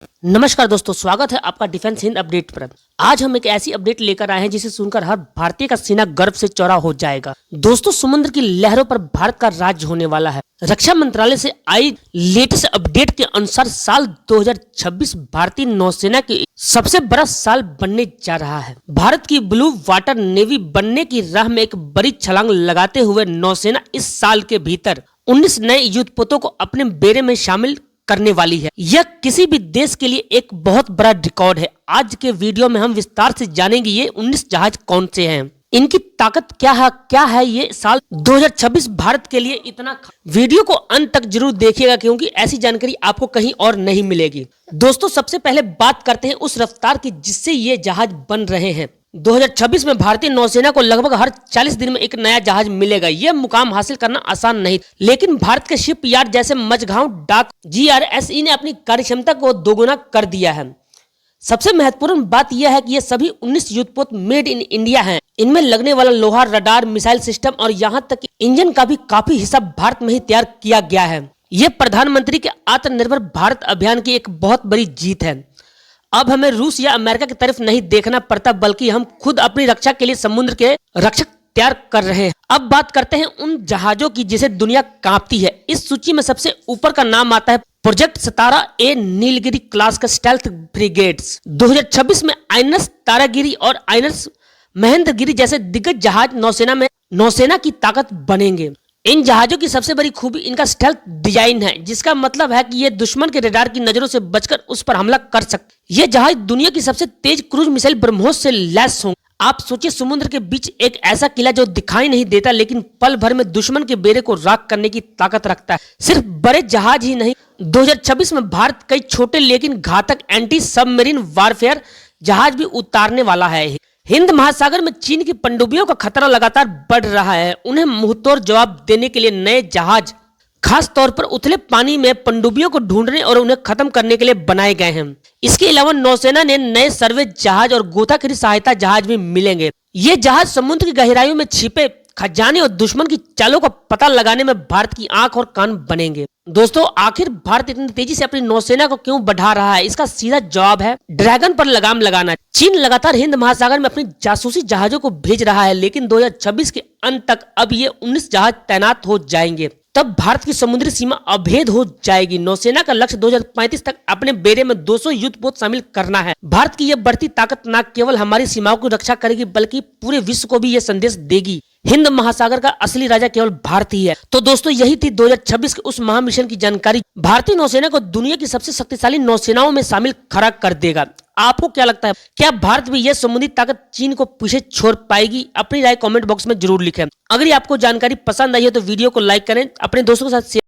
नमस्कार दोस्तों, स्वागत है आपका डिफेंस हिंद अपडेट पर। आज हम एक ऐसी अपडेट लेकर आए हैं जिसे सुनकर हर भारतीय का सीना गर्व से चौड़ा हो जाएगा। दोस्तों, समुद्र की लहरों पर भारत का राज्य होने वाला है। रक्षा मंत्रालय से आई लेटेस्ट अपडेट के अनुसार साल 2026 भारतीय नौसेना की सबसे बड़ा साल बनने जा रहा है। भारत की ब्लू वाटर नेवी बनने की राह में एक बड़ी छलांग लगाते हुए नौसेना इस साल के भीतर 19 नए युद्धपोतों को अपने बेड़े में शामिल करने वाली है। यह किसी भी देश के लिए एक बहुत बड़ा रिकॉर्ड है। आज के वीडियो में हम विस्तार से जानेंगे ये 19 जहाज कौन से हैं, इनकी ताकत क्या है ये साल 2026 भारत के लिए इतना। वीडियो को अंत तक जरूर देखिएगा क्योंकि ऐसी जानकारी आपको कहीं और नहीं मिलेगी। दोस्तों, सबसे पहले बात करते हैं उस रफ्तार की जिससे ये जहाज बन रहे हैं। 2026 में भारतीय नौसेना को लगभग हर 40 दिन में एक नया जहाज मिलेगा। यह मुकाम हासिल करना आसान नहीं, लेकिन भारत के शिप यार्ड जैसे मझगांव डाक GRSE ने अपनी कार्यक्षमता को दोगुना कर दिया है। सबसे महत्वपूर्ण बात यह है कि ये सभी 19 युद्धपोत मेड इन इंडिया हैं। इनमें लगने वाला लोहा, रडार, मिसाइल सिस्टम और यहाँ तक कि इंजन का भी काफी हिस्सा भारत में ही तैयार किया गया है। ये प्रधानमंत्री के आत्मनिर्भर भारत अभियान की एक बहुत बड़ी जीत है। अब हमें रूस या अमेरिका की तरफ नहीं देखना पड़ता, बल्कि हम खुद अपनी रक्षा के लिए समुद्र के रक्षक तैयार कर रहे हैं। अब बात करते हैं उन जहाजों की जिसे दुनिया कांपती है। इस सूची में सबसे ऊपर का नाम आता है प्रोजेक्ट सितारा ए नीलगिरी क्लास का स्टेल्थ फ्रिगेट्स। 2026 में आइनस तारागिरी और आइनस महेंद्रगिरी जैसे दिग्गज जहाज नौसेना की ताकत बनेंगे। इन जहाजों की सबसे बड़ी खूबी इनका स्टेल्थ डिजाइन है, जिसका मतलब है कि ये दुश्मन के रडार की नजरों से बचकर उस पर हमला कर सकते। ये जहाज दुनिया की सबसे तेज क्रूज मिसाइल ब्रह्मोस से लैस होंगे। आप सोचिए, समुद्र के बीच एक ऐसा किला जो दिखाई नहीं देता लेकिन पल भर में दुश्मन के बेड़े को राख करने की ताकत रखता है। सिर्फ बड़े जहाज ही नहीं, 2026 में भारत कई छोटे लेकिन घातक एंटी सबमरीन वारफेयर जहाज भी उतारने वाला है। हिंद महासागर में चीन की पनडुब्बियों का खतरा लगातार बढ़ रहा है। उन्हें मुंहतोड़ जवाब देने के लिए नए जहाज खास तौर पर उथले पानी में पनडुब्बियों को ढूंढने और उन्हें खत्म करने के लिए बनाए गए हैं। इसके अलावा नौसेना ने नए सर्वे जहाज और गोताखोरी सहायता जहाज भी मिलेंगे। ये जहाज समुद्र की गहराइयों में छिपे खजाने और दुश्मन की चालों का पता लगाने में भारत की आंख और कान बनेंगे। दोस्तों, आखिर भारत इतनी तेजी से अपनी नौसेना को क्यों बढ़ा रहा है? इसका सीधा जवाब है ड्रैगन पर लगाम लगाना। चीन लगातार हिंद महासागर में अपनी जासूसी जहाजों को भेज रहा है, लेकिन 2026 के अंत तक अब ये 19 जहाज तैनात हो जाएंगे। तब भारत की समुद्री सीमा अभेद हो जाएगी। नौसेना का लक्ष्य 2035 तक अपने बेड़े में 200 युद्धपोत शामिल करना है। भारत की यह बढ़ती ताकत न केवल हमारी सीमाओं की रक्षा करेगी बल्कि पूरे विश्व को भी यह संदेश देगी हिंद महासागर का असली राजा केवल भारत ही है। तो दोस्तों, यही थी 2026 के उस महामिशन की जानकारी। भारतीय नौसेना को दुनिया की सबसे शक्तिशाली नौसेनाओं में शामिल खड़ा कर देगा। आपको क्या लगता है, क्या भारत भी यह समुद्री ताकत चीन को पीछे छोड़ पाएगी? अपनी राय कमेंट बॉक्स में जरूर लिखें। अगर ये आपको जानकारी पसंद आई है तो वीडियो को लाइक करें, अपने दोस्तों के साथ शेयर